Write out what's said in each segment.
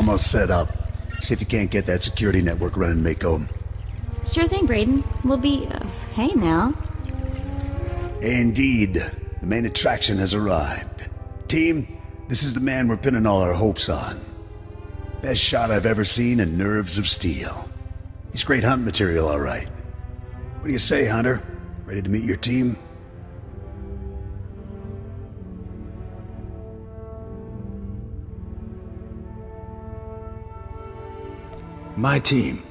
almost set up. See if you can't get that security network running, Mako. Sure thing, Braden. We'll be... hey now. Indeed. The main attraction has arrived. Team, this is the man we're pinning all our hopes on. Best shot I've ever seen and nerves of steel. He's great hunt material, all right. What do you say, Hunter? Ready to meet your team? My team.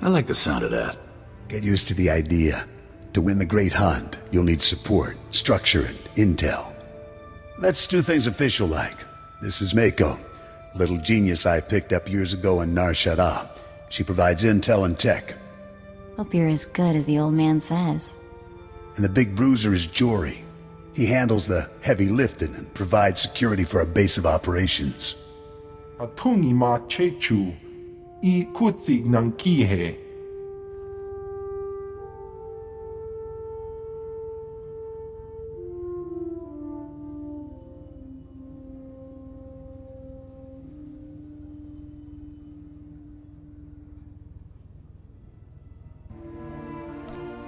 I like the sound of that. Get used to the idea. To win the Great Hunt, you'll need support, structure, and intel. Let's do things official-like. This is Mako, a little genius I picked up years ago in Nar Shaddaa. She provides intel and tech. Hope you're as good as the old man says. And the big bruiser is Jory. He handles the heavy lifting and provides security for our base of operations. Atungi ma chechu, I kutsi nang kihe.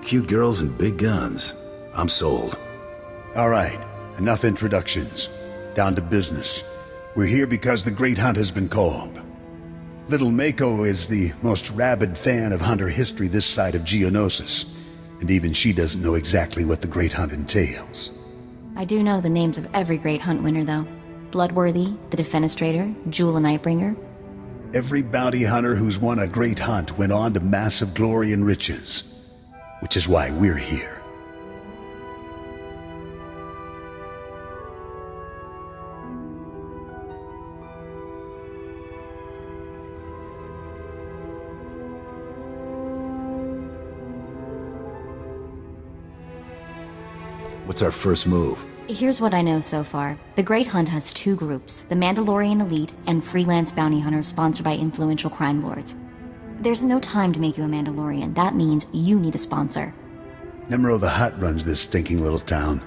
Cute girls and big guns. I'm sold. All right, enough introductions. Down to business. We're here because the Great Hunt has been called. Little Mako is the most rabid fan of hunter history this side of Geonosis, and even she doesn't know exactly what the Great Hunt entails. I do know the names of every Great Hunt winner, though. Bloodworthy, the Defenestrator, Jewel and Nightbringer. Every bounty hunter who's won a Great Hunt went on to massive glory and riches. Which is why we're here. What's our first move? Here's what I know so far. The Great Hunt has two groups, the Mandalorian Elite and freelance bounty hunters sponsored by influential crime lords. There's no time to make you a Mandalorian. That means you need a sponsor. Nemro the Hutt runs this stinking little town.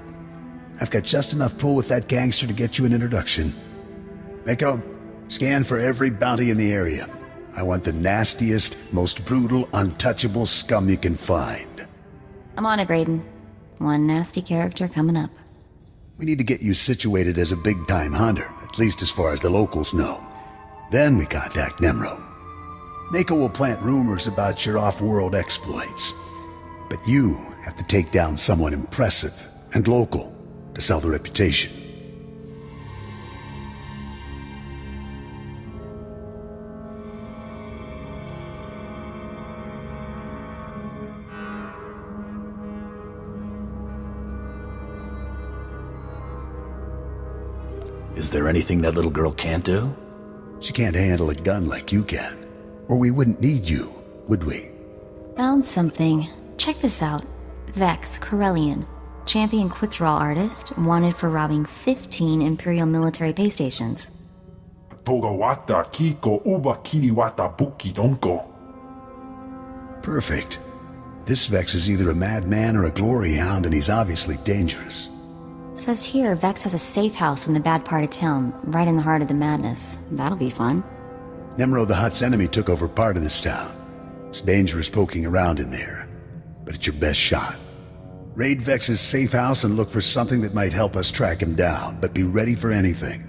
I've got just enough pull with that gangster to get you an introduction. Mako, scan for every bounty in the area. I want the nastiest, most brutal, untouchable scum you can find. I'm on it, Braden. One nasty character coming up. We need to get you situated as a big-time hunter, at least as far as the locals know. Then we contact Nemro. Mako will plant rumors about your off-world exploits. But you have to take down someone impressive and local to sell the reputation. Is there anything that little girl can't do? She can't handle a gun like you can. Or we wouldn't need you, would we? Found something. Check this out. Vex Corellian, champion quick-draw artist, wanted for robbing 15 Imperial military pay stations. Togawata kiko uba kiriwata buki donko. Perfect. This Vex is either a madman or a glory hound, and he's obviously dangerous. Says here Vex has a safe house in the bad part of town, right in the heart of the madness. That'll be fun. Nemro the Hutt's enemy took over part of this town. It's dangerous poking around in there, but it's your best shot. Raid Vex's safe house and look for something that might help us track him down, but be ready for anything.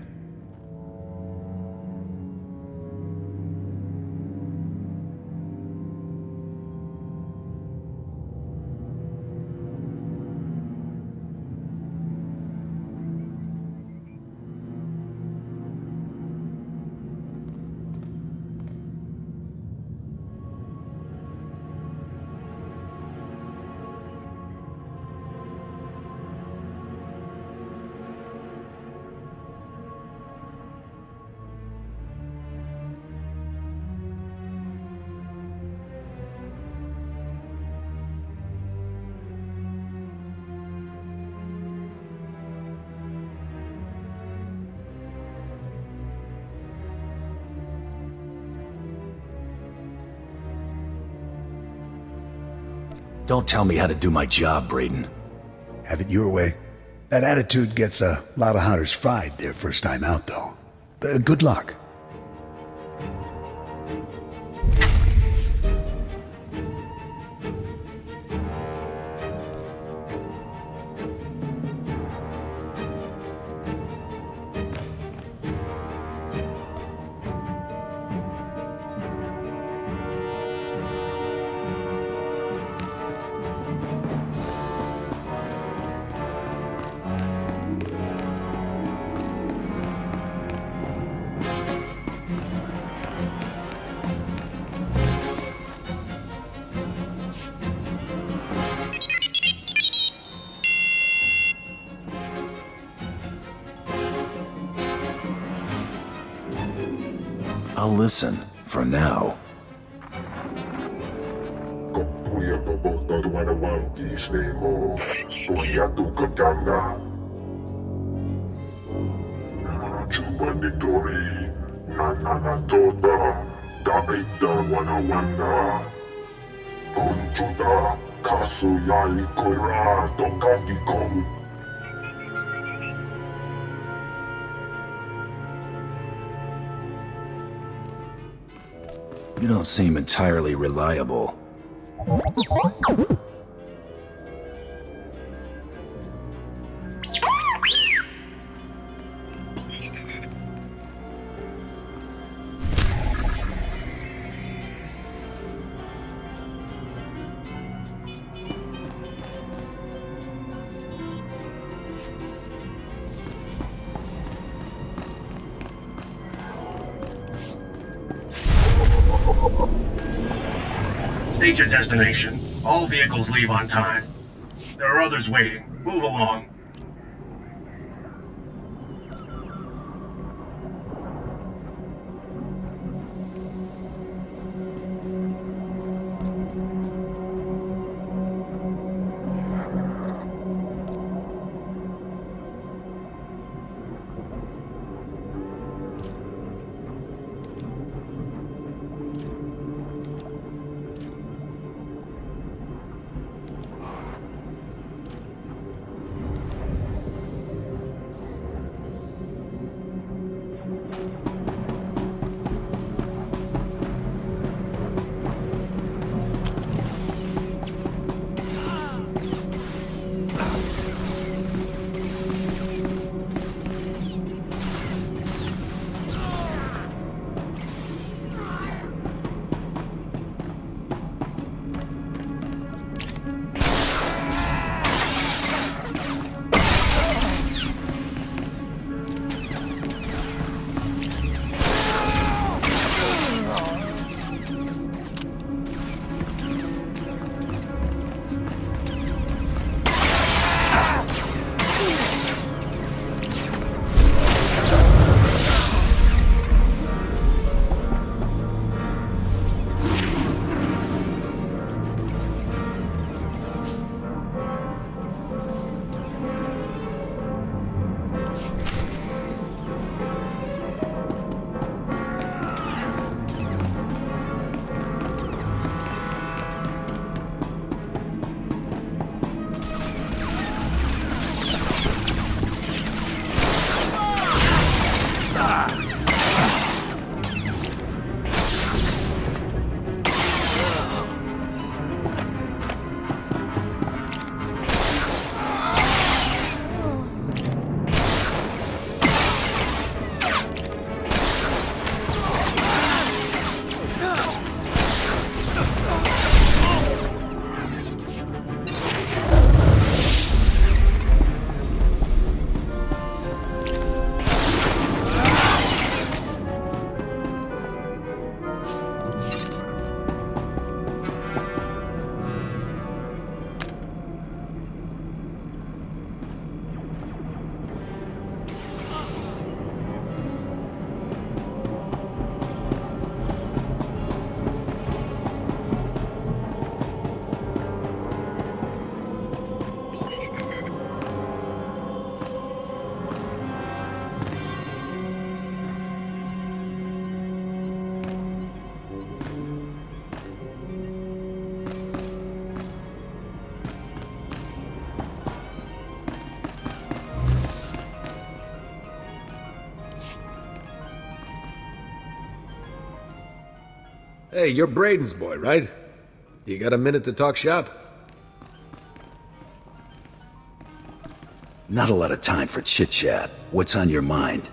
Don't tell me how to do my job, Braden. Have it your way. That attitude gets a lot of hunters fried their first time out, though. Good luck. I'll listen, for now. You don't seem entirely reliable. State your destination. All vehicles leave on time. There are others waiting. Move along. Hey, you're Braden's boy, right? You got a minute to talk shop? Not a lot of time for chit-chat. What's on your mind?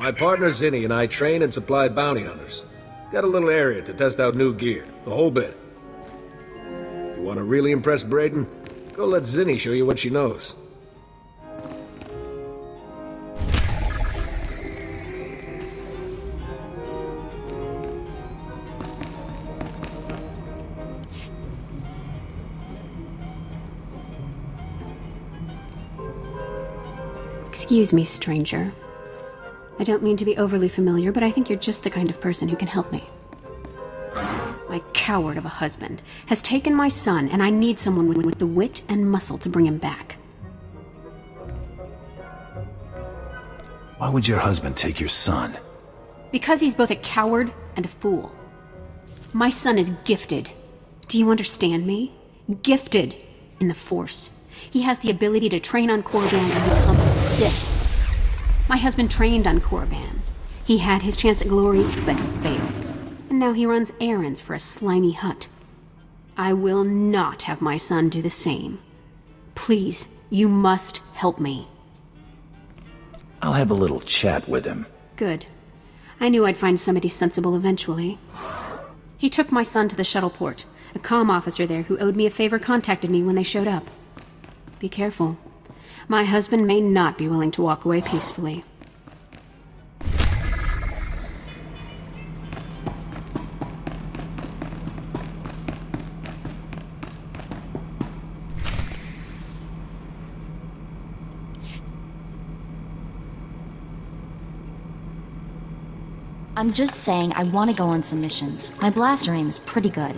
My partner Zinni and I train and supply bounty hunters. Got a little area to test out new gear, the whole bit. You want to really impress Braden? Go let Zinni show you what she knows. Excuse me, stranger. I don't mean to be overly familiar, but I think you're just the kind of person who can help me. My coward of a husband has taken my son, and I need someone with the wit and muscle to bring him back. Why would your husband take your son? Because he's both a coward and a fool. My son is gifted. Do you understand me? Gifted in the Force. He has the ability to train on Korriban and become a Sith. My husband trained on Korriban. He had his chance at glory, but failed. And now he runs errands for a slimy hut. I will not have my son do the same. Please, you must help me. I'll have a little chat with him. Good. I knew I'd find somebody sensible eventually. He took my son to the shuttle port. A comm officer there who owed me a favor contacted me when they showed up. Be careful. My husband may not be willing to walk away peacefully. I'm just saying I want to go on some missions. My blaster aim is pretty good.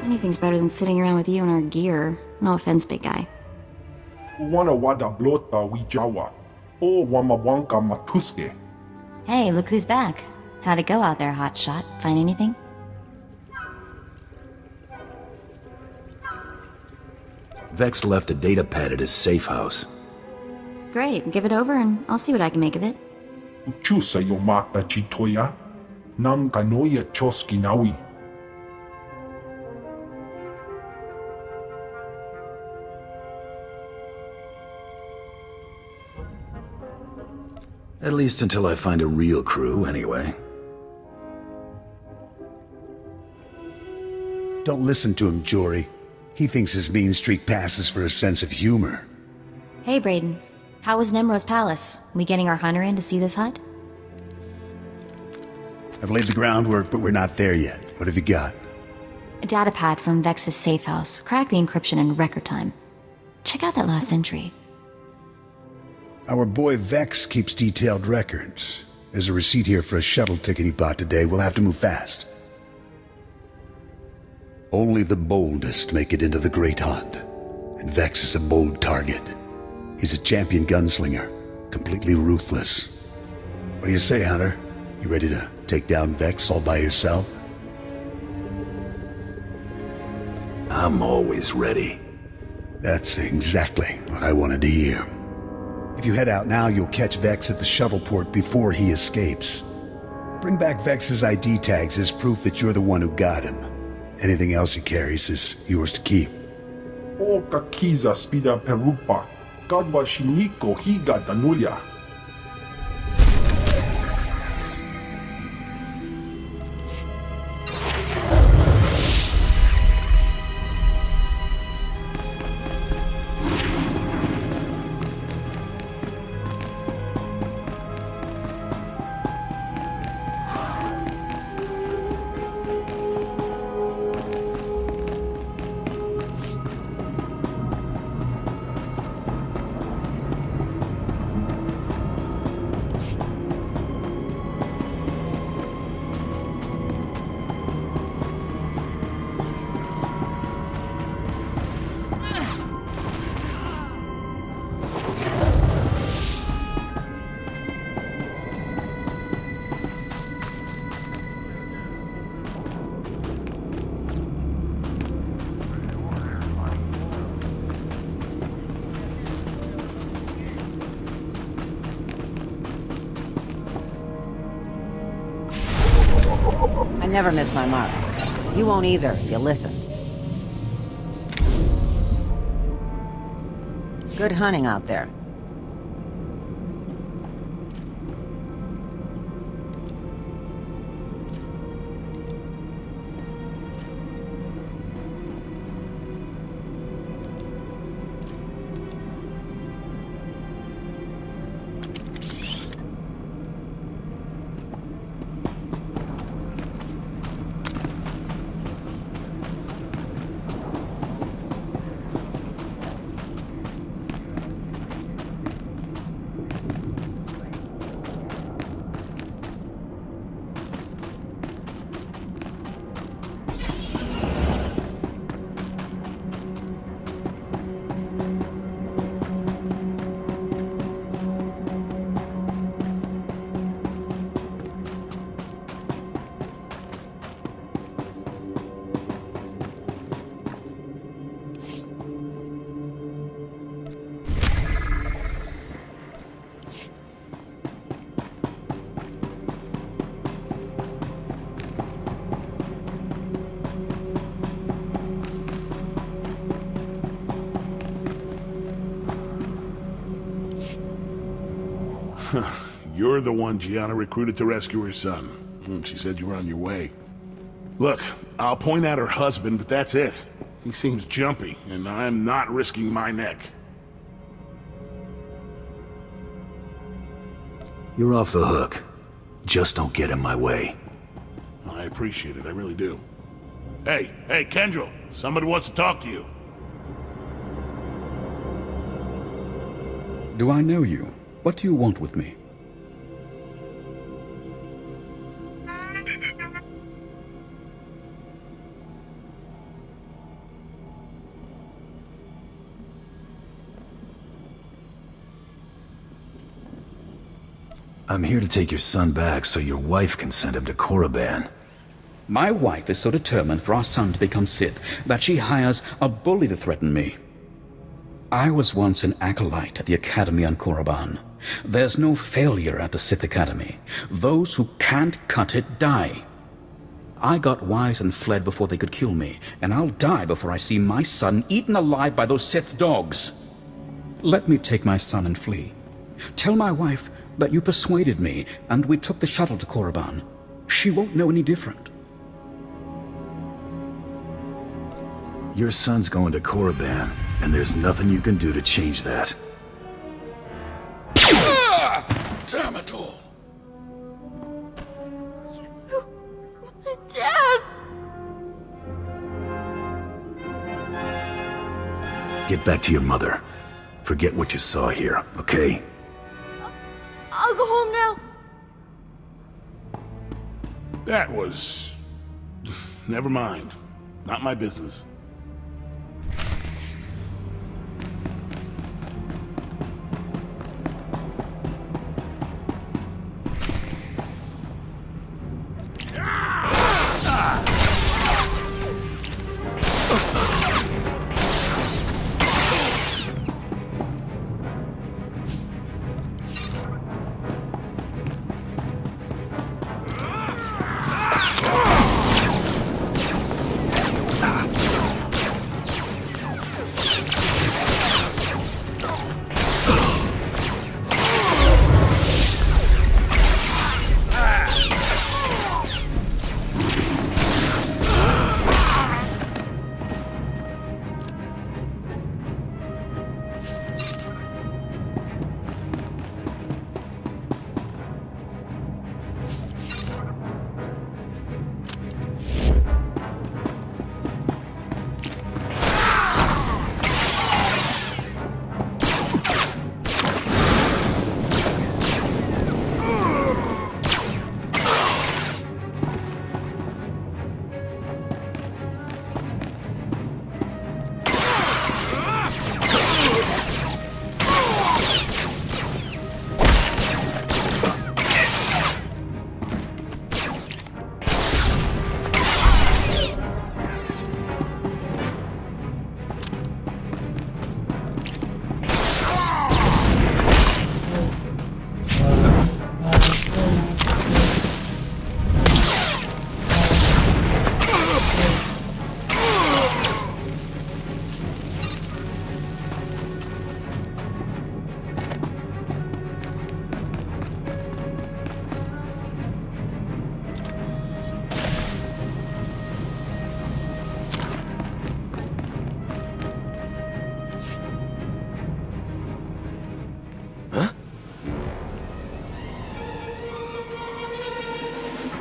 Anything's better than sitting around with you in our gear. No offense, big guy. Wana wada blota wijawa. O wamawanka matuske. Hey, look who's back. How'd it go out there, hotshot? Find anything? Vex left a data pad at his safe house. Great, give it over and I'll see what I can make of it. Uchusa yo mata chitoya. Nam kanoya choski nawi. At least until I find a real crew, anyway. Don't listen to him, Jory. He thinks his mean streak passes for a sense of humor. Hey, Brayden. How was Nemro's palace? We getting our hunter in to see this hut? I've laid the groundwork, but we're not there yet. What have you got? A data pad from Vex's safe house. Cracked the encryption in record time. Check out that last entry. Our boy Vex keeps detailed records. There's a receipt here for a shuttle ticket he bought today. We'll have to move fast. Only the boldest make it into the Great Hunt. And Vex is a bold target. He's a champion gunslinger, completely ruthless. What do you say, Hunter? You ready to take down Vex all by yourself? I'm always ready. That's exactly what I wanted to hear. If you head out now, you'll catch Vex at the shuttle port before he escapes. Bring back Vex's ID tags as proof that you're the one who got him. Anything else he carries is yours to keep. O kakiza spida perupa. Gadwa shiniko higa danulia. I never miss my mark. You won't either if you listen. Good hunting out there. You're the one Gianna recruited to rescue her son. She said you were on your way. Look, I'll point out her husband, but that's it. He seems jumpy, and I'm not risking my neck. You're off the hook. Just don't get in my way. I appreciate it, I really do. Hey, Kendra, somebody wants to talk to you. Do I know you? What do you want with me? I'm here to take your son back so your wife can send him to Korriban. My wife is so determined for our son to become Sith that she hires a bully to threaten me. I was once an acolyte at the Academy on Korriban. There's no failure at the Sith Academy. Those who can't cut it die. I got wise and fled before they could kill me, and I'll die before I see my son eaten alive by those Sith dogs. Let me take my son and flee. Tell my wife that you persuaded me, and we took the shuttle to Korriban. She won't know any different. Your son's going to Korriban, and there's nothing you can do to change that. Damn it all. Dad! Get back to your mother. Forget what you saw here, okay? I'll go home now. That was... Never mind. Not my business.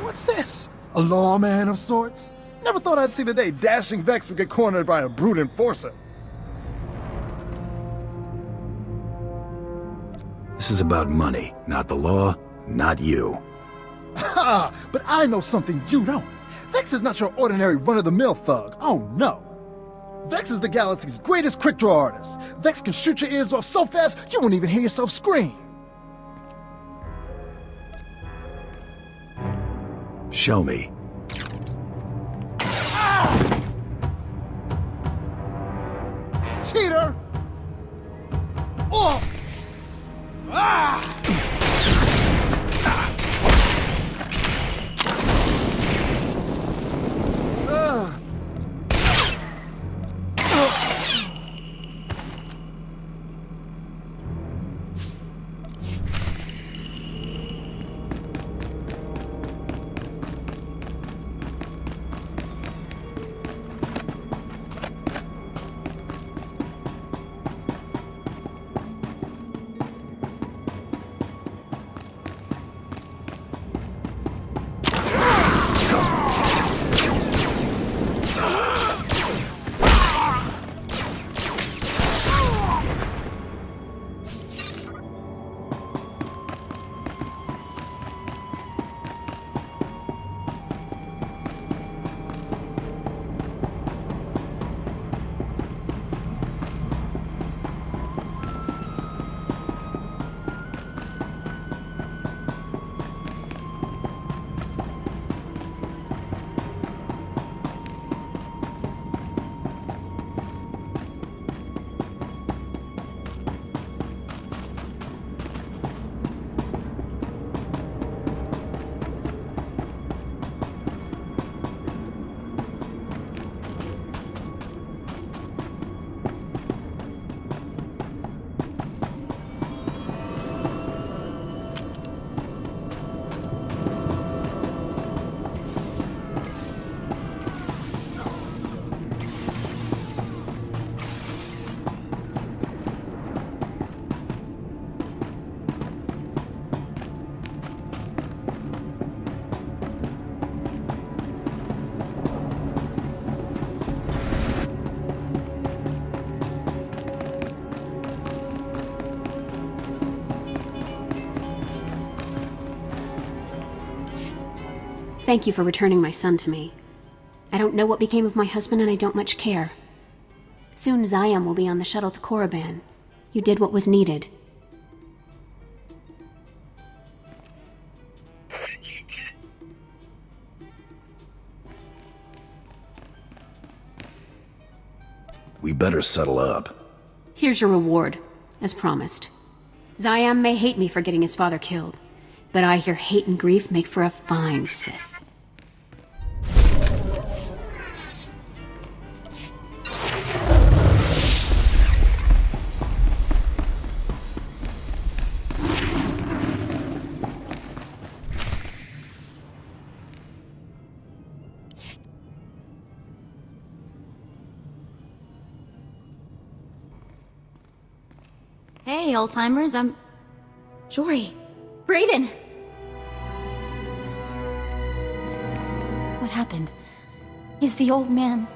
What's this? A lawman of sorts? Never thought I'd see the day dashing Vex would get cornered by a brute enforcer. This is about money, not the law, not you. Ha! But I know something you don't. Vex is not your ordinary run-of-the-mill thug. Oh, no. Vex is the galaxy's greatest quick-draw artist. Vex can shoot your ears off so fast, you won't even hear yourself scream. Show me. Cheater! Oh! Ah! Thank you for returning my son to me. I don't know what became of my husband, and I don't much care. Soon Zayam will be on the shuttle to Korriban. You did what was needed. We better settle up. Here's your reward, as promised. Zayam may hate me for getting his father killed, but I hear hate and grief make for a fine Sith. Hey, old-timers, I'm... Jory. Brayden! What happened? Is the old man...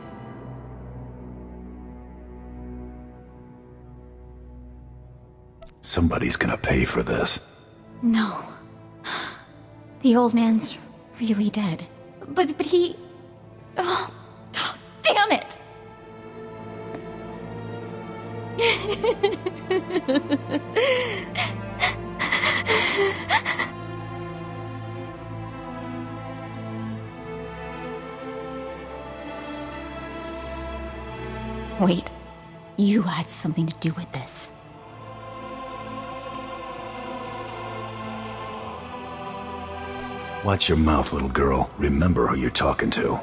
Somebody's gonna pay for this. No. The old man's really dead. But he... Oh, damn it! Wait, you had something to do with this. Watch your mouth, little girl. Remember who you're talking to.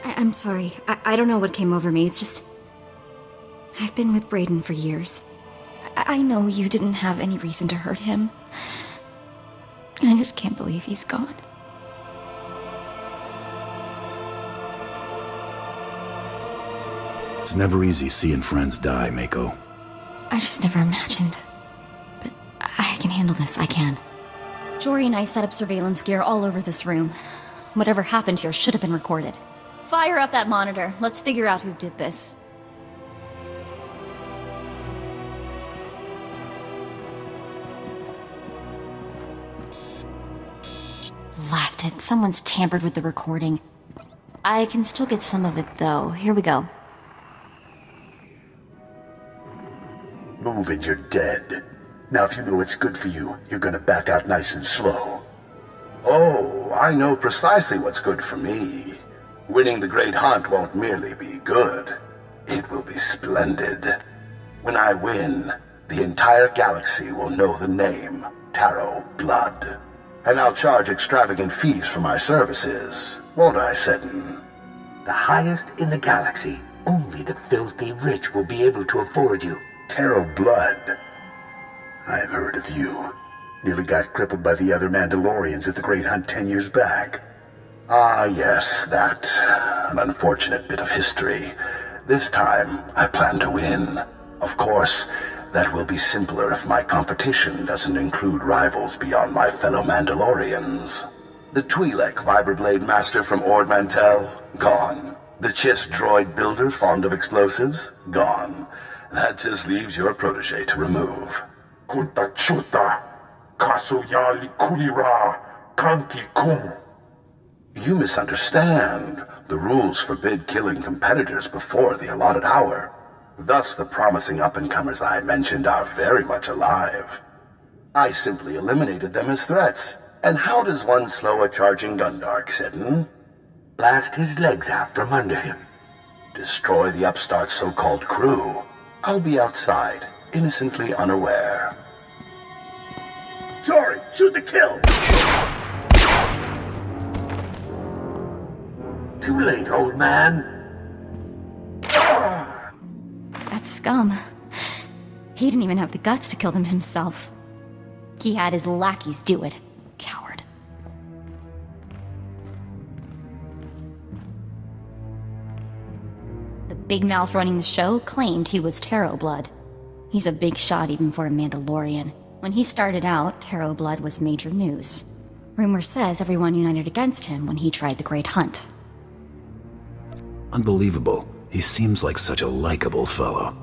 I'm sorry. I don't know what came over me. It's just... I've been with Brayden for years. I know you didn't have any reason to hurt him. And I just can't believe he's gone. It's never easy seeing friends die, Mako. I just never imagined. But I can handle this, I can. Jory and I set up surveillance gear all over this room. Whatever happened here should have been recorded. Fire up that monitor. Let's figure out who did this. Blasted. Someone's tampered with the recording. I can still get some of it, though. Here we go. Move and you're dead. Now if you know it's good for you, you're gonna back out nice and slow. Oh, I know precisely what's good for me. Winning the Great Hunt won't merely be good. It will be splendid. When I win, the entire galaxy will know the name Taro Blood. And I'll charge extravagant fees for my services, won't I, Seddon? The highest in the galaxy. Only the filthy rich will be able to afford you. Taro Blood. I've heard of you. Nearly got crippled by the other Mandalorians at the Great Hunt 10 years back. Ah, yes, that. An unfortunate bit of history. This time, I plan to win. Of course, that will be simpler if my competition doesn't include rivals beyond my fellow Mandalorians. The Twi'lek Vibroblade Master from Ord Mantell? Gone. The Chiss droid builder fond of explosives? Gone. That just leaves your protege to remove. Kunta chuta, kasuyali kulira, kanki kum. You misunderstand. The rules forbid killing competitors before the allotted hour. Thus, the promising up-and-comers I mentioned are very much alive. I simply eliminated them as threats. And how does one slow a charging Gundark, Seddon? Blast his legs out from under him. Destroy the upstart's so-called crew. I'll be outside, innocently unaware. Jory, shoot to kill! Too late, old man. That scum. He didn't even have the guts to kill them himself. He had his lackeys do it. Coward. The big mouth running the show claimed he was Taro Blood. He's a big shot even for a Mandalorian. When he started out, Taro Blood was major news. Rumor says everyone united against him when he tried the Great Hunt. Unbelievable. He seems like such a likable fellow.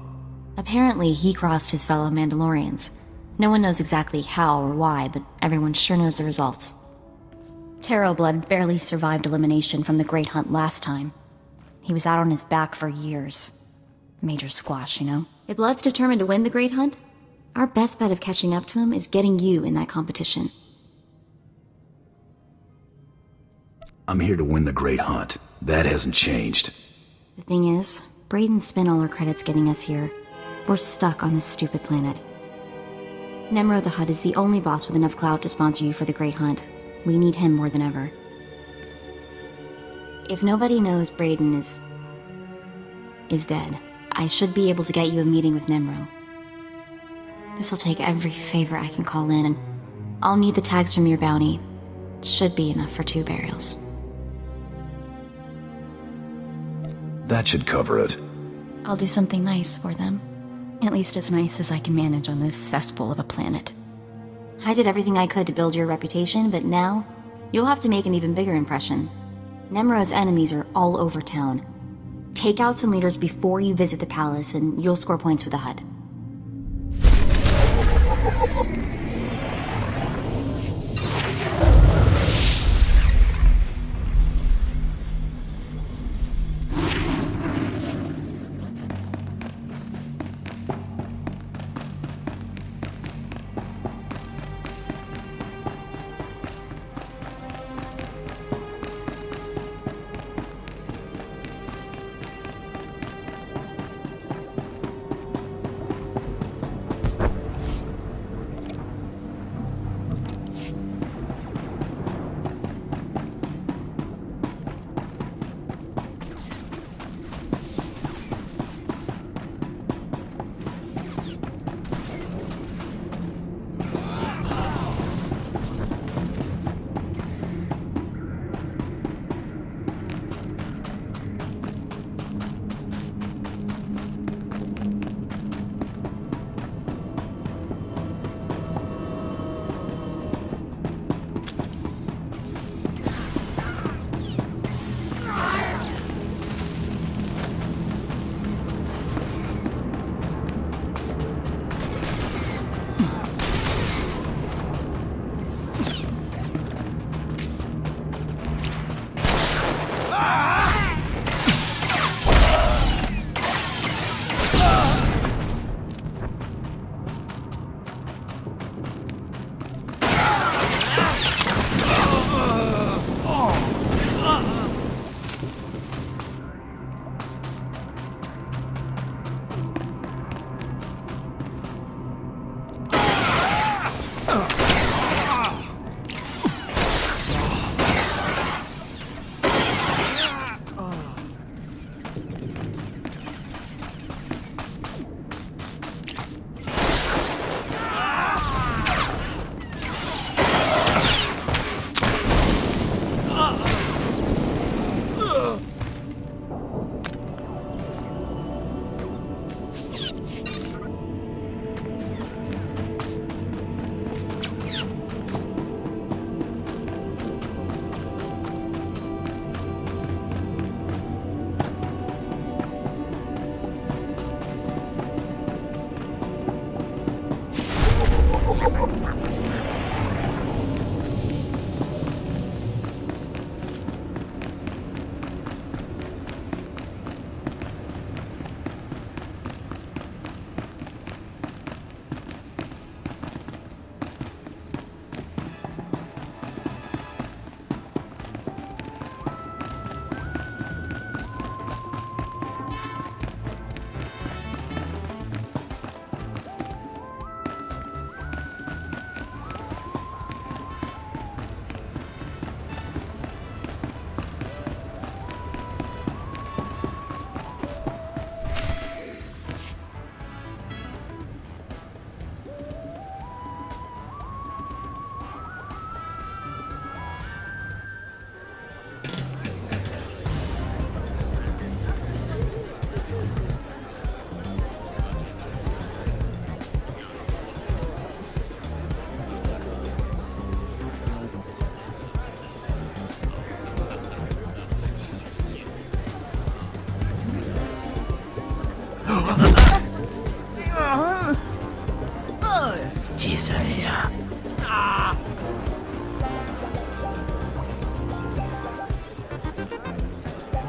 Apparently, he crossed his fellow Mandalorians. No one knows exactly how or why, but everyone sure knows the results. Taro Blood barely survived elimination from the Great Hunt last time. He was out on his back for years. Major squash, you know? If Blood's determined to win the Great Hunt, our best bet of catching up to him is getting you in that competition. I'm here to win the Great Hunt. That hasn't changed. The thing is, Brayden spent all her credits getting us here. We're stuck on this stupid planet. Nemro the Hutt is the only boss with enough clout to sponsor you for the Great Hunt. We need him more than ever. If nobody knows Brayden is dead, I should be able to get you a meeting with Nemro. This'll take every favor I can call in, and I'll need the tags from your bounty. Should be enough for 2 burials. That should cover it. I'll do something nice for them. At least as nice as I can manage on this cesspool of a planet. I did everything I could to build your reputation, but now you'll have to make an even bigger impression. Nemro's enemies are all over town. Take out some leaders before you visit the palace, and you'll score points with the HUD.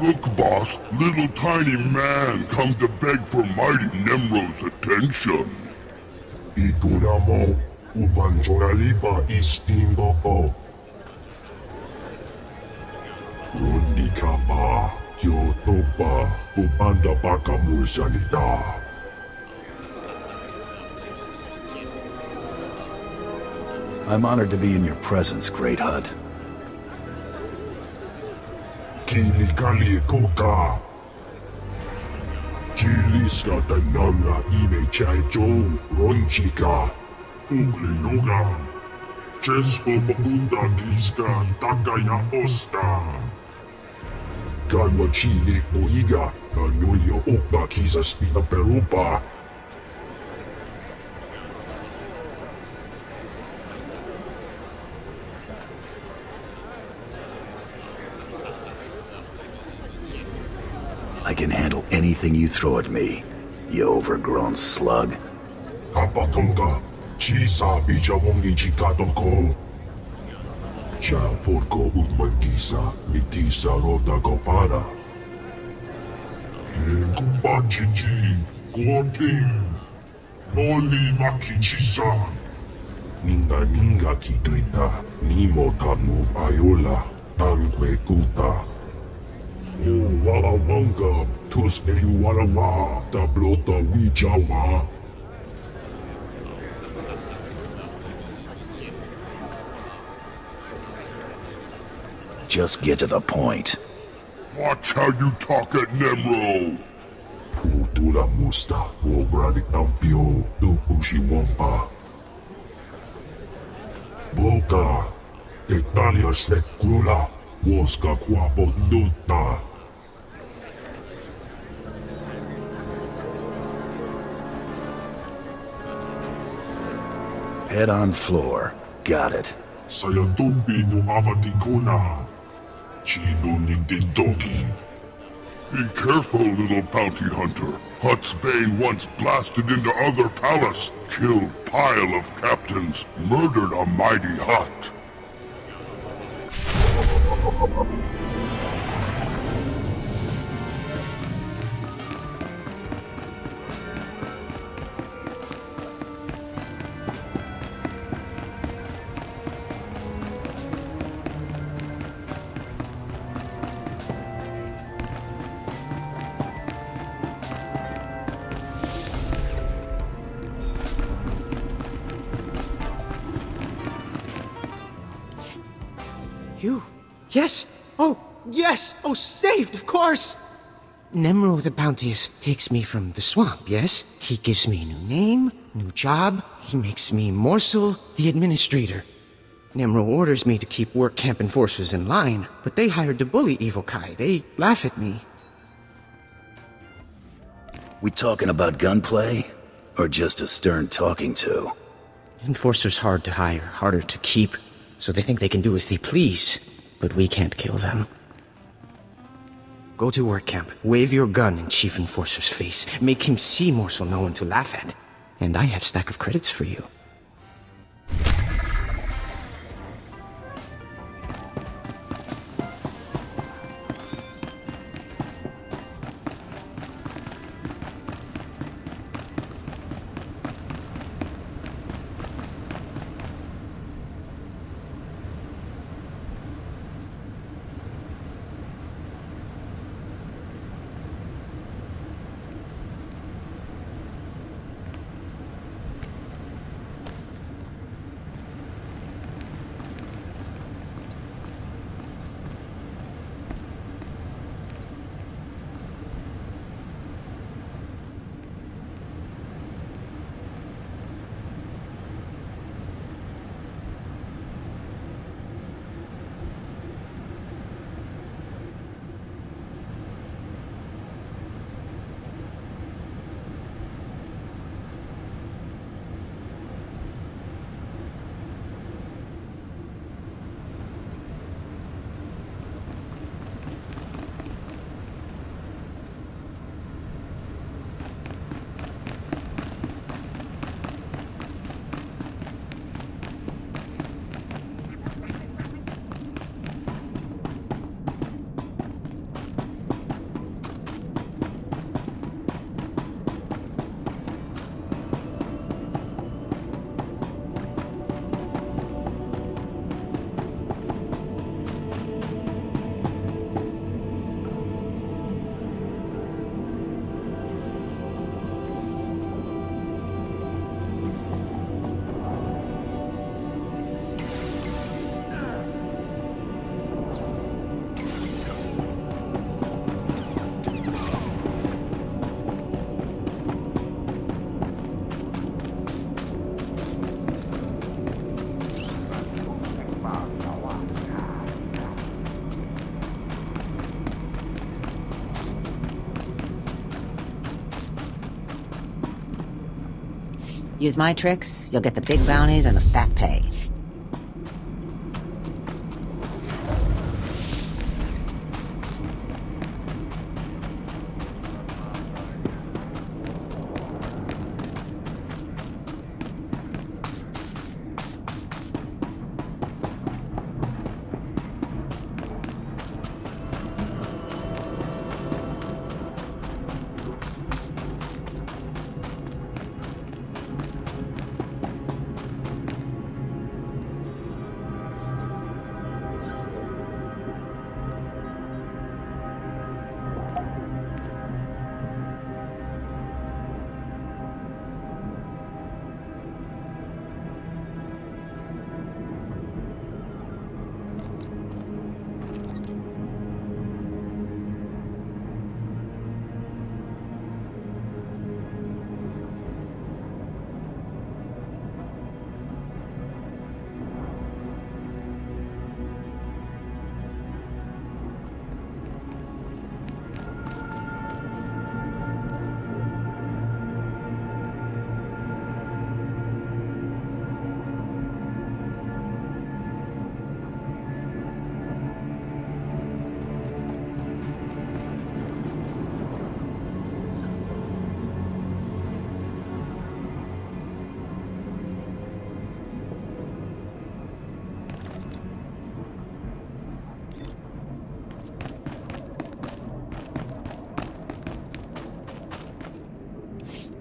Look, boss, little tiny man come to beg for mighty Nemro's attention. Ikuramo, ubanjoralipa istimboko. Rundika pa, Kyoto pa, upanda baka mursanita. I'm honored to be in your presence, Great Hut. Kilikali koka. Chiliska tananga ime chaicho, ronchika. Ugle yoga. Chesko mabunda giska, tagaya oska. Kadwa chile oiga, anuyo okba kisa spina perupa. I can handle anything you throw at me, you overgrown slug. Kapatonga, chisa bijawongi chikatoko. Cha porko udmangisa, mitisa roda gopara. Kumba jiji, goting, noli makichisa. Ninga kituita, nimo tamuv ayola, tankwe kuta. Warawanga, tus warawa, tablota wijawa. Just get to the point. Watch how you talk at Nemro. Putula musta, wograni tampio, tupushi wampa. Boka, Italia shnekrula, woska kwapo nuta. Head on floor. Got it. Sayatumbi no avatikuna. Chino nigdendoki. Be careful, little bounty hunter. Hutt's Bane once blasted into other palace, killed pile of captains, murdered a mighty Hutt. You? Yes! Oh, yes! Oh, saved, of course! Nemro the Bounteous takes me from the swamp, yes? He gives me a new name, new job. He makes me Morsel, the administrator. Nemro orders me to keep work camp enforcers in line, but they hired to bully Evil Kai. They laugh at me. We talking about gunplay? Or just a stern talking to? Enforcers hard to hire, harder to keep. So they think they can do as they please, but we can't kill them. Go to work camp, wave your gun in Chief Enforcer's face, make him see Morsel no one to laugh at. And I have stack of credits for you. Use my tricks, you'll get the big bounties and the fat pay.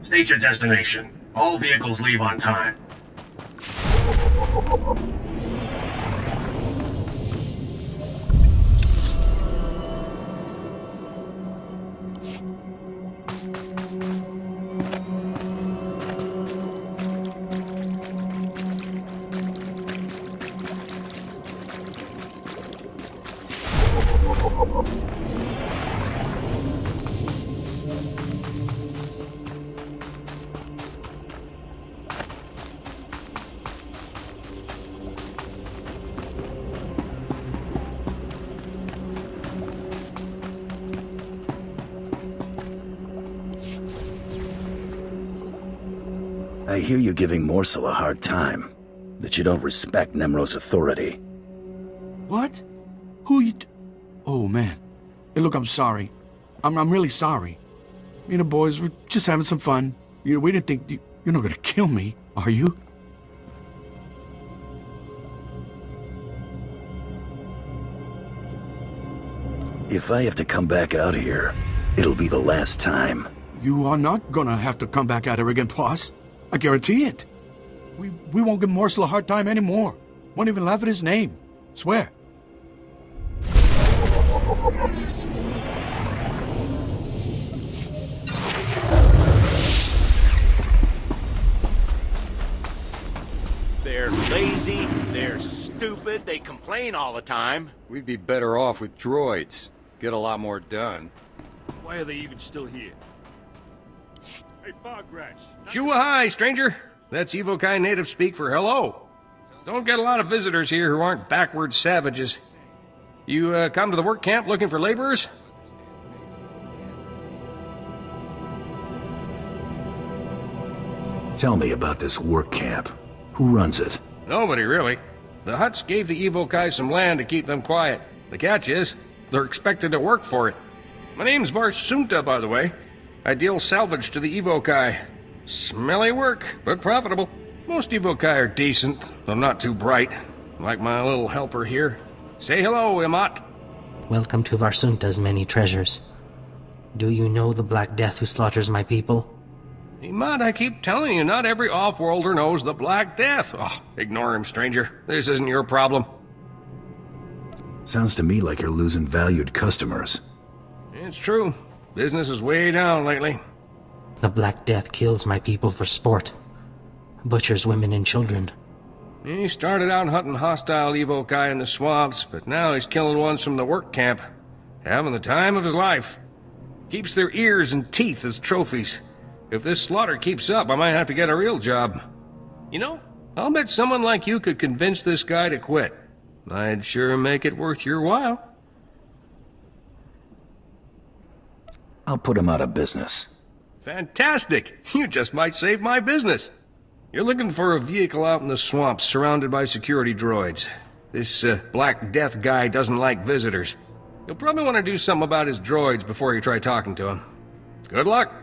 State your destination. All vehicles leave on time. I hear you giving Morsel a hard time. That you don't respect Nemro's authority. What? Who you... Oh, man. Hey, look, I'm sorry. I'm really sorry. Me and the boys were just having some fun. We didn't think... You're not gonna kill me, are you? If I have to come back out here, it'll be the last time. You are not gonna have to come back at her again, boss. I guarantee it. We won't give Morsel a hard time anymore. Won't even laugh at his name. Swear. They're lazy, they're stupid, they complain all the time. We'd be better off with droids. Get a lot more done. Why are they even still here? Hey, Bog Rats. Shua-hai, stranger. That's Evokai native speak for hello. Don't get a lot of visitors here who aren't backward savages. You come to the work camp looking for laborers? Tell me about this work camp. Who runs it? Nobody, really. The Hutts gave the Evokai some land to keep them quiet. The catch is, they're expected to work for it. My name's Varsunta, by the way. I deal salvage to the Evokai. Smelly work, but profitable. Most Evokai are decent, though not too bright. Like my little helper here. Say hello, Imat. Welcome to Varsunta's many treasures. Do you know the Black Death who slaughters my people? Imat, I keep telling you, not every off-worlder knows the Black Death. Oh, ignore him, stranger. This isn't your problem. Sounds to me like you're losing valued customers. It's true. Business is way down lately. The Black Death kills my people for sport. Butchers women and children. He started out hunting hostile Evokai in the swamps, but now he's killing ones from the work camp. Having the time of his life. Keeps their ears and teeth as trophies. If this slaughter keeps up, I might have to get a real job. You know, I'll bet someone like you could convince this guy to quit. I'd sure make it worth your while. I'll put him out of business. Fantastic! You just might save my business. You're looking for a vehicle out in the swamps surrounded by security droids. This Black Death guy doesn't like visitors. You'll probably want to do something about his droids before you try talking to him. Good luck!